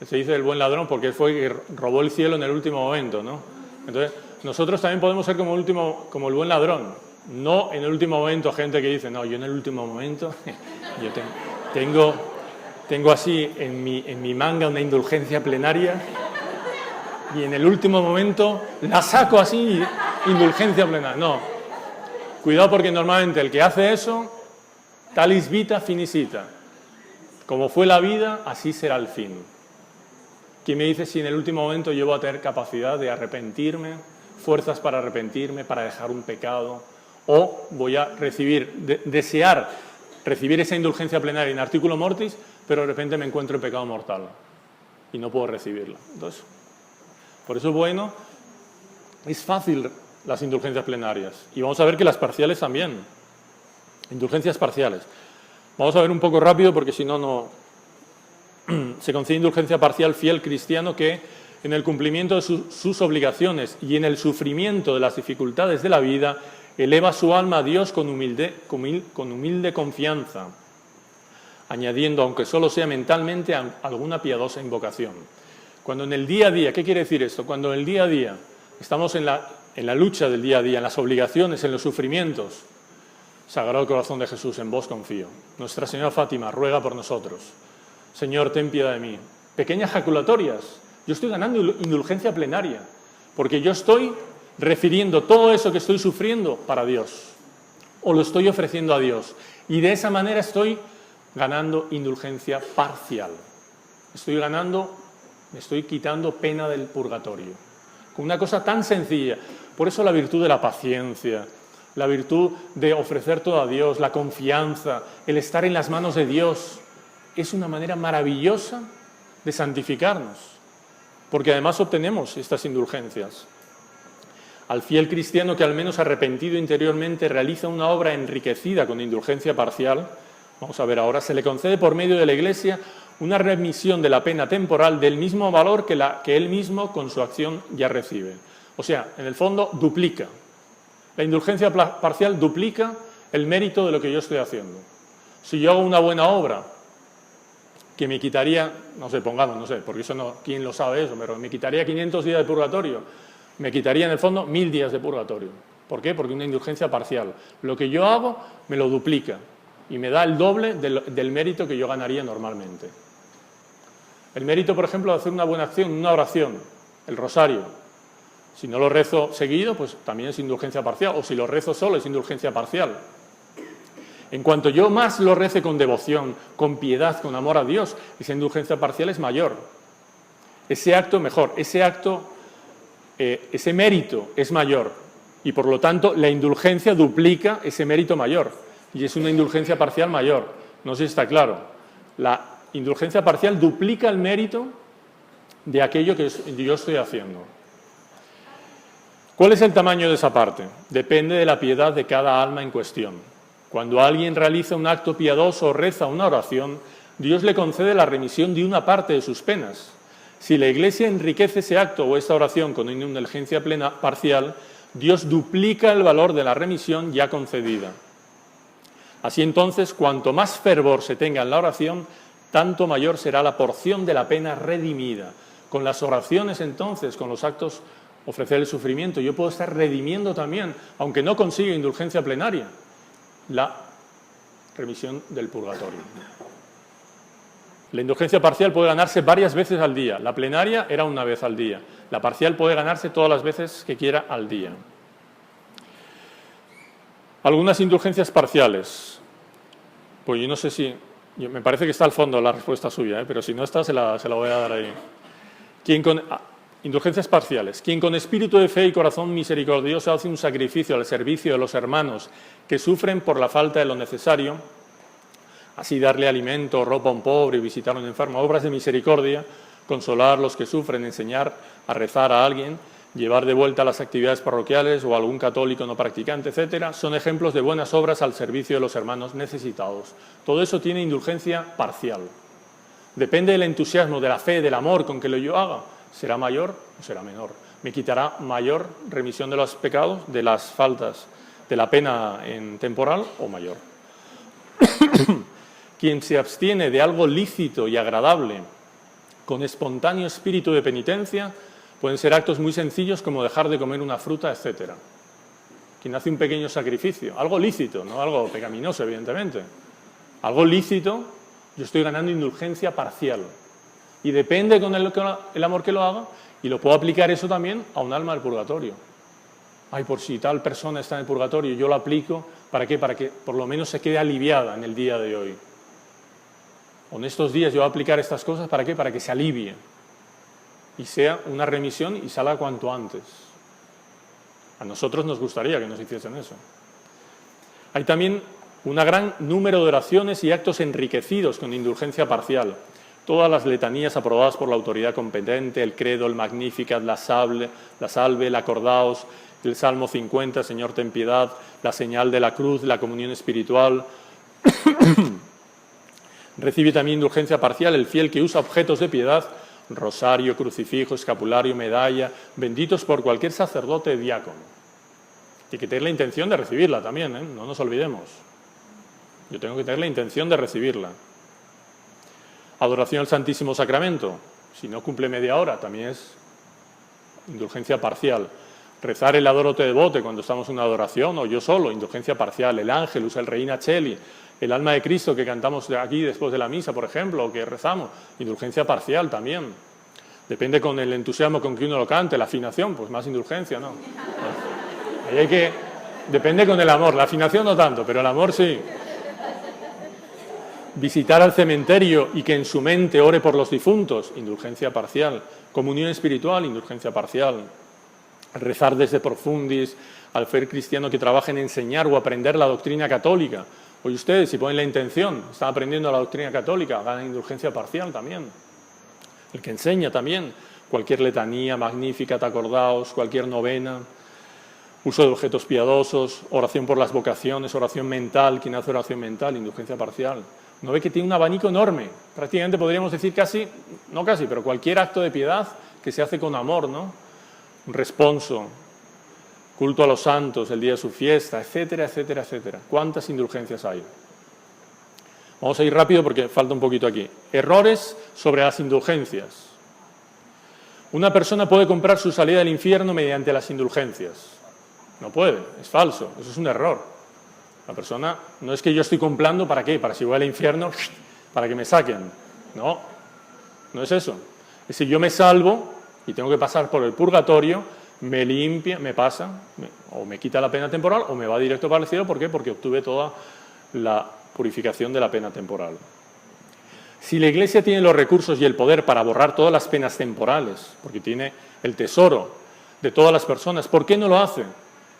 Se dice el buen ladrón porque él fue el que robó el cielo en el último momento, ¿no? Entonces, nosotros también podemos ser como el buen ladrón. No en el último momento gente que dice, no, yo en el último momento, yo tengo así en mi manga una indulgencia plenaria y en el último momento la saco así, indulgencia plenaria. No. Cuidado porque normalmente el que hace eso, talis vita finis ita. Como fue la vida, así será el fin. ¿Quién me dice si en el último momento yo voy a tener capacidad de arrepentirme, fuerzas para arrepentirme, para dejar un pecado? O voy a desear recibir esa indulgencia plenaria en artículo mortis, pero de repente me encuentro en pecado mortal y no puedo recibirla. Entonces, por eso es bueno, es fácil las indulgencias plenarias. Y vamos a ver que las parciales también. Indulgencias parciales. Vamos a ver un poco rápido porque si no se concede indulgencia parcial fiel cristiano que en el cumplimiento de sus obligaciones y en el sufrimiento de las dificultades de la vida eleva su alma a Dios con humilde confianza, añadiendo, aunque solo sea mentalmente, alguna piadosa invocación. Cuando en el día a día, ¿qué quiere decir esto? Cuando en el día a día estamos en la lucha del día a día, en las obligaciones, en los sufrimientos, Sagrado Corazón de Jesús, en vos confío. Nuestra Señora Fátima ruega por nosotros. Señor, ten piedad de mí. Pequeñas jaculatorias. Yo estoy ganando indulgencia plenaria, porque yo estoy refiriendo todo eso que estoy sufriendo para Dios, o lo estoy ofreciendo a Dios. Y de esa manera estoy ganando indulgencia parcial. Me estoy quitando pena del purgatorio. Con una cosa tan sencilla. Por eso la virtud de la paciencia, la virtud de ofrecer todo a Dios, la confianza, el estar en las manos de Dios, es una manera maravillosa de santificarnos, porque además obtenemos estas indulgencias. Al fiel cristiano que al menos arrepentido interiormente realiza una obra enriquecida con indulgencia parcial, vamos a ver ahora, se le concede por medio de la Iglesia una remisión de la pena temporal del mismo valor que él mismo con su acción ya recibe. O sea, en el fondo duplica. La indulgencia parcial duplica el mérito de lo que yo estoy haciendo. Si yo hago una buena obra que me quitaría, porque eso no, ¿quién lo sabe eso? Pero me quitaría 500 días de purgatorio, me quitaría en el fondo 1000 días de purgatorio. ¿Por qué? Porque una indulgencia parcial. Lo que yo hago me lo duplica y me da el doble del mérito que yo ganaría normalmente. El mérito, por ejemplo, de hacer una buena acción, una oración, el rosario. Si no lo rezo seguido, pues también es indulgencia parcial. O si lo rezo solo, es indulgencia parcial. En cuanto yo más lo rece con devoción, con piedad, con amor a Dios, esa indulgencia parcial es mayor. Ese acto mejor, ese mérito es mayor. Y por lo tanto, la indulgencia duplica ese mérito mayor. Y es una indulgencia parcial mayor. No sé si está claro. La indulgencia parcial duplica el mérito de aquello que yo estoy haciendo. ¿Cuál es el tamaño de esa parte? Depende de la piedad de cada alma en cuestión. Cuando alguien realiza un acto piadoso o reza una oración, Dios le concede la remisión de una parte de sus penas. Si la Iglesia enriquece ese acto o esta oración con una indulgencia plena parcial, Dios duplica el valor de la remisión ya concedida. Así entonces, cuanto más fervor se tenga en la oración, tanto mayor será la porción de la pena redimida. Con las oraciones entonces, con los actos, ofrecer el sufrimiento, yo puedo estar redimiendo también, aunque no consiga indulgencia plenaria, la remisión del purgatorio. La indulgencia parcial puede ganarse varias veces al día. La plenaria era una vez al día. La parcial puede ganarse todas las veces que quiera al día. Algunas indulgencias parciales. Pues yo no sé si... me parece que está al fondo la respuesta suya, pero si no está, se la voy a dar ahí. Indulgencias parciales. Quien con espíritu de fe y corazón misericordioso hace un sacrificio al servicio de los hermanos que sufren por la falta de lo necesario, así darle alimento, ropa a un pobre, visitar a un enfermo, obras de misericordia, consolar a los que sufren, enseñar a rezar a alguien, llevar de vuelta las actividades parroquiales o a algún católico no practicante, etcétera, son ejemplos de buenas obras al servicio de los hermanos necesitados. Todo eso tiene indulgencia parcial. Depende del entusiasmo, de la fe, del amor con que lo yo haga. ¿Será mayor o será menor? ¿Me quitará mayor remisión de los pecados, de las faltas, de la pena en temporal o mayor? Quien se abstiene de algo lícito y agradable con espontáneo espíritu de penitencia, pueden ser actos muy sencillos como dejar de comer una fruta, etcétera. Quien hace un pequeño sacrificio, algo lícito, no algo pecaminoso, evidentemente. Algo lícito, yo estoy ganando indulgencia parcial. Y depende con el amor que lo haga, y lo puedo aplicar eso también a un alma del purgatorio. Ay, por si tal persona está en el purgatorio, yo lo aplico, ¿para qué? Para que por lo menos se quede aliviada en el día de hoy. O en estos días yo voy a aplicar estas cosas, ¿para qué? Para que se alivie y sea una remisión y salga cuanto antes. A nosotros nos gustaría que nos hiciesen eso. Hay también un gran número de oraciones y actos enriquecidos con indulgencia parcial. Todas las letanías aprobadas por la autoridad competente, el credo, el Magnificat, la salve, el acordaos, el Salmo 50, Señor ten piedad, la señal de la cruz, la comunión espiritual. Recibe también indulgencia parcial el fiel que usa objetos de piedad, rosario, crucifijo, escapulario, medalla, benditos por cualquier sacerdote diácono. Hay que tener la intención de recibirla también, no nos olvidemos. Yo tengo que tener la intención de recibirla. Adoración al Santísimo Sacramento, si no cumple media hora, también es indulgencia parcial. Rezar el Adoro te devote cuando estamos en una adoración, o yo solo, indulgencia parcial. El Ángelus, el Reina Cheli, el Alma de Cristo que cantamos aquí después de la misa, por ejemplo, o que rezamos, indulgencia parcial también. Depende con el entusiasmo con que uno lo cante, la afinación, pues más indulgencia, ¿no? Ahí hay que... Depende con el amor, la afinación no tanto, pero el amor sí. Visitar al cementerio y que en su mente ore por los difuntos, indulgencia parcial. Comunión espiritual, indulgencia parcial. Rezar desde profundis al fer cristiano que trabaja en enseñar o aprender la doctrina católica. Oye, ustedes, si ponen la intención, están aprendiendo la doctrina católica, ganan indulgencia parcial también. El que enseña también, cualquier letanía, Magnificat, acordaos, cualquier novena, uso de objetos piadosos, oración por las vocaciones, oración mental, quien hace oración mental, indulgencia parcial. Uno ve que tiene un abanico enorme, prácticamente podríamos decir casi, no casi, pero cualquier acto de piedad que se hace con amor, ¿no? Un responso, culto a los santos, el día de su fiesta, etcétera, etcétera, etcétera. ¿Cuántas indulgencias hay? Vamos a ir rápido porque falta un poquito aquí. Errores sobre las indulgencias. Una persona puede comprar su salida del infierno mediante las indulgencias. No puede, es falso, eso es un error. La persona, no es que yo estoy comprando, ¿para qué? Para si voy al infierno, para que me saquen. No, no es eso. Es decir, yo me salvo y tengo que pasar por el purgatorio, me limpia, me pasa, o me quita la pena temporal o me va directo para el cielo. ¿Por qué? Porque obtuve toda la purificación de la pena temporal. Si la Iglesia tiene los recursos y el poder para borrar todas las penas temporales, porque tiene el tesoro de todas las personas, ¿por qué no lo hace?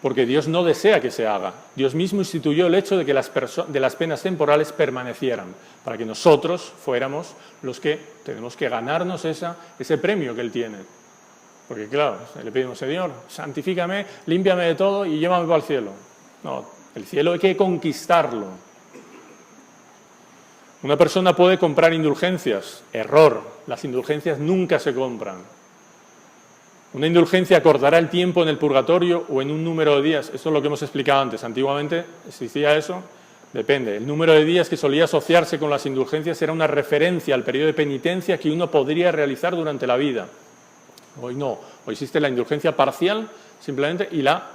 Porque Dios no desea que se haga. Dios mismo instituyó el hecho de que las penas temporales permanecieran, para que nosotros fuéramos los que tenemos que ganarnos ese premio que Él tiene. Porque claro, le pedimos, Señor, santifícame, límpiame de todo y llévame para el cielo. No, El cielo hay que conquistarlo. Una persona puede comprar indulgencias. Error. Las indulgencias nunca se compran. Una indulgencia acortará el tiempo en el purgatorio o en un número de días. Esto es lo que hemos explicado antes. Antiguamente existía eso. Depende. El número de días que solía asociarse con las indulgencias era una referencia al periodo de penitencia que uno podría realizar durante la vida. Hoy no. Hoy existe la indulgencia parcial simplemente y la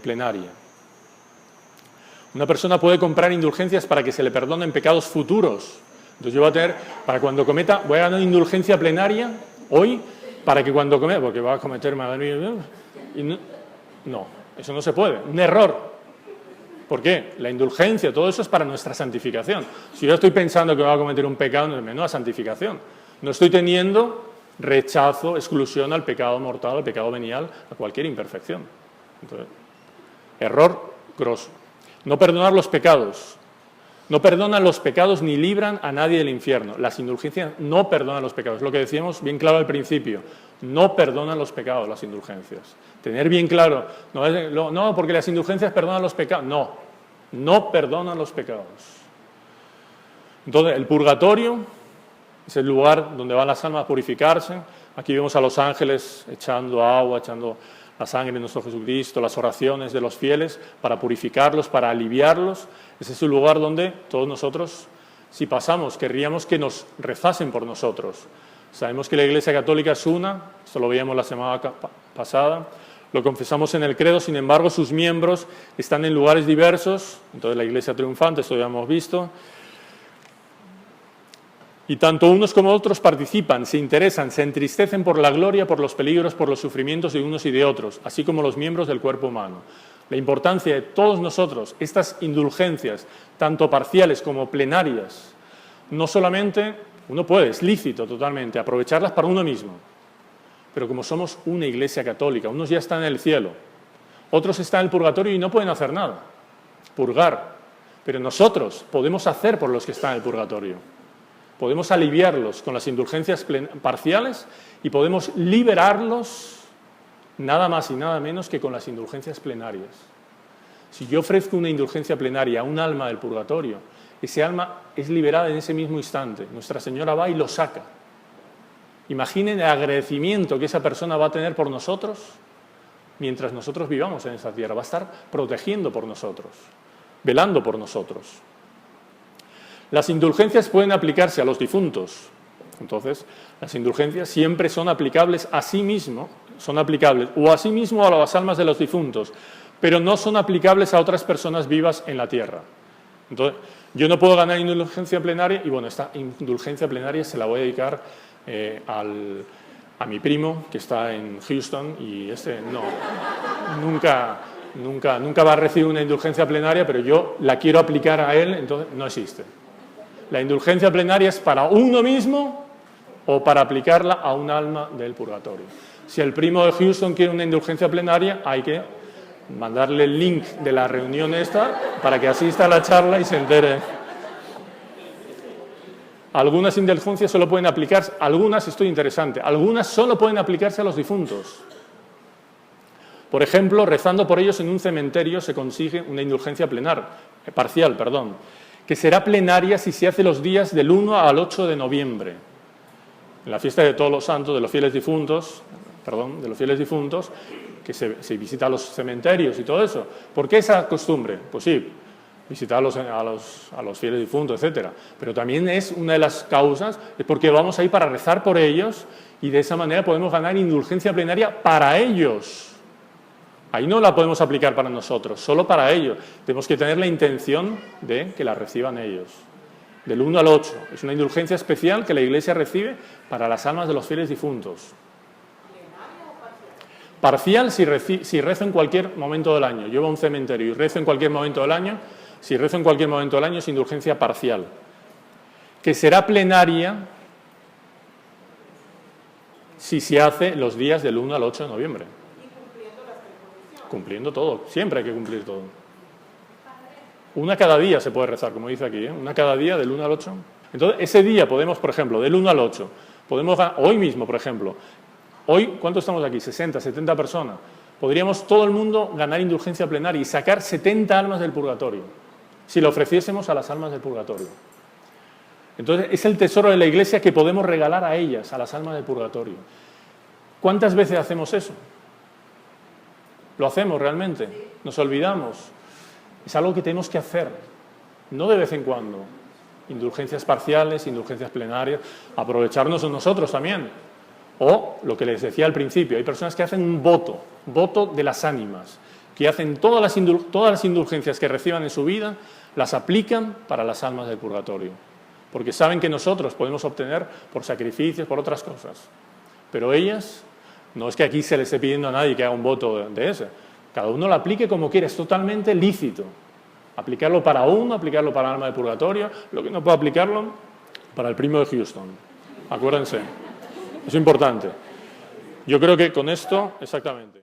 plenaria. Una persona puede comprar indulgencias para que se le perdonen pecados futuros. Entonces yo voy a tener, para cuando cometa, voy a ganar una indulgencia plenaria hoy, para que cuando cometa, porque va a cometer, madre mía, y no, eso no se puede, un error. ¿Por qué? La indulgencia, todo eso es para nuestra santificación. Si yo estoy pensando que voy a cometer un pecado, no es menuda santificación. No estoy teniendo rechazo, exclusión al pecado mortal, al pecado venial, a cualquier imperfección. Entonces, error grosso. No perdonar los pecados. No perdonan los pecados ni libran a nadie del infierno. Las indulgencias no perdonan los pecados. Es lo que decíamos bien claro al principio. No perdonan los pecados las indulgencias. Tener bien claro, no, porque las indulgencias perdonan los pecados. No, no perdonan los pecados. Entonces, el purgatorio es el lugar donde van las almas a purificarse. Aquí vemos a los ángeles echando agua, echando la sangre de nuestro Jesucristo, las oraciones de los fieles para purificarlos, para aliviarlos. Ese es el lugar donde todos nosotros, si pasamos, querríamos que nos rezasen por nosotros. Sabemos que la Iglesia Católica es una, esto lo veíamos la semana pasada, lo confesamos en el credo, sin embargo sus miembros están en lugares diversos, entonces la Iglesia triunfante, esto ya hemos visto, y tanto unos como otros participan, se interesan, se entristecen por la gloria, por los peligros, por los sufrimientos de unos y de otros, así como los miembros del cuerpo humano. La importancia de todos nosotros, estas indulgencias, tanto parciales como plenarias, no solamente, uno puede, es lícito totalmente, aprovecharlas para uno mismo, pero como somos una Iglesia católica, unos ya están en el cielo, otros están en el purgatorio y no pueden hacer nada, purgar, pero nosotros podemos hacer por los que están en el purgatorio. Podemos aliviarlos con las indulgencias parciales y podemos liberarlos nada más y nada menos que con las indulgencias plenarias. Si yo ofrezco una indulgencia plenaria a un alma del purgatorio, ese alma es liberada en ese mismo instante. Nuestra Señora va y lo saca. Imaginen el agradecimiento que esa persona va a tener por nosotros mientras nosotros vivamos en esa tierra. Va a estar protegiendo por nosotros, velando por nosotros. Las indulgencias pueden aplicarse a los difuntos. Entonces, las indulgencias siempre son aplicables a sí mismo, o a sí mismo o a las almas de los difuntos, pero no son aplicables a otras personas vivas en la tierra. Entonces, yo no puedo ganar indulgencia plenaria, y bueno, esta indulgencia plenaria se la voy a dedicar a mi primo, que está en Houston, y nunca va a recibir una indulgencia plenaria, pero yo la quiero aplicar a él, entonces no existe. La indulgencia plenaria es para uno mismo o para aplicarla a un alma del purgatorio. Si el primo de Houston quiere una indulgencia plenaria, hay que mandarle el link de la reunión esta para que asista a la charla y se entere. Algunas indulgencias solo pueden aplicarse, esto es interesante, algunas solo pueden aplicarse a los difuntos. Por ejemplo, rezando por ellos en un cementerio se consigue una indulgencia parcial, que será plenaria si se hace los días del 1 al 8 de noviembre. En la fiesta de todos los santos, de los fieles difuntos, que se visita a los cementerios y todo eso. ¿Por qué esa costumbre? Pues sí, visitar a los fieles difuntos, etcétera. Pero también es una de las causas, es porque vamos ahí para rezar por ellos y de esa manera podemos ganar indulgencia plenaria para ellos. Ahí no la podemos aplicar para nosotros, solo para ellos. Tenemos que tener la intención de que la reciban ellos. Del 1 al 8. Es una indulgencia especial que la Iglesia recibe para las almas de los fieles difuntos. Parcial si rezo en cualquier momento del año. Yo voy a un cementerio y rezo en cualquier momento del año. Si rezo en cualquier momento del año es indulgencia parcial. Que será plenaria si se hace los días del 1 al 8 de noviembre. Cumpliendo todo, siempre hay que cumplir todo. Una cada día se puede rezar, como dice aquí, una cada día del 1 al 8. Entonces, ese día podemos, por ejemplo, del 1 al 8, hoy mismo, por ejemplo, hoy, ¿cuántos estamos aquí? 60, 70 personas. Podríamos todo el mundo ganar indulgencia plenaria y sacar 70 almas del purgatorio, si lo ofreciésemos a las almas del purgatorio. Entonces, es el tesoro de la Iglesia que podemos regalar a ellas, a las almas del purgatorio. ¿Cuántas veces hacemos eso? ¿Lo hacemos realmente? ¿Nos olvidamos? Es algo que tenemos que hacer, no de vez en cuando. Indulgencias parciales, indulgencias plenarias, aprovecharnos de nosotros también. O, lo que les decía al principio, hay personas que hacen un voto de las ánimas, que hacen todas las indulgencias que reciban en su vida, las aplican para las almas del purgatorio. Porque saben que nosotros podemos obtener por sacrificios, por otras cosas. Pero ellas, no es que aquí se le esté pidiendo a nadie que haga un voto de ese. Cada uno lo aplique como quiere, es totalmente lícito. Aplicarlo para uno, aplicarlo para el alma del purgatorio, lo que no puedo aplicarlo para el primo de Houston. Acuérdense, es importante. Yo creo que con esto, exactamente.